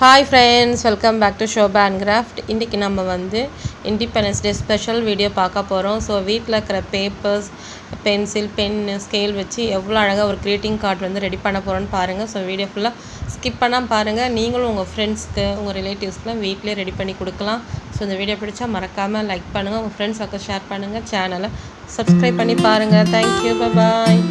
Hi friends, welcome back to Shoba Handcrafts. இன்னைக்கு நம்ம வந்து இண்டிபெண்டன்ஸ் டே ஸ்பெஷல் வீடியோ பார்க்க போறோம். ஸோ வீட்டில் இருக்கிற பேப்பர்ஸ், பென்சில், பென், ஸ்கேல் வச்சு எவ்வளோ அழகாக ஒரு greeting கார்டு வந்து ரெடி பண்ண போகிறோன்னு பாருங்கள். ஸோ வீடியோ ஃபுல்லாக ஸ்கிப் பண்ணாமல் பாருங்கள். நீங்களும் உங்கள் ஃப்ரெண்ட்ஸ்க்கு, உங்கள் ரிலேட்டிவ்ஸ்க்குலாம் வீட்டிலே ரெடி பண்ணி கொடுக்கலாம். ஸோ இந்த வீடியோ பிடிச்சா மறக்காமல் லைக் பண்ணுங்கள், உங்கள் ஃப்ரெண்ட்ஸுக்கு ஷேர் பண்ணுங்கள், சேனலை சப்ஸ்கிரைப் பண்ணி பாருங்கள். தேங்க்யூ, பாய்.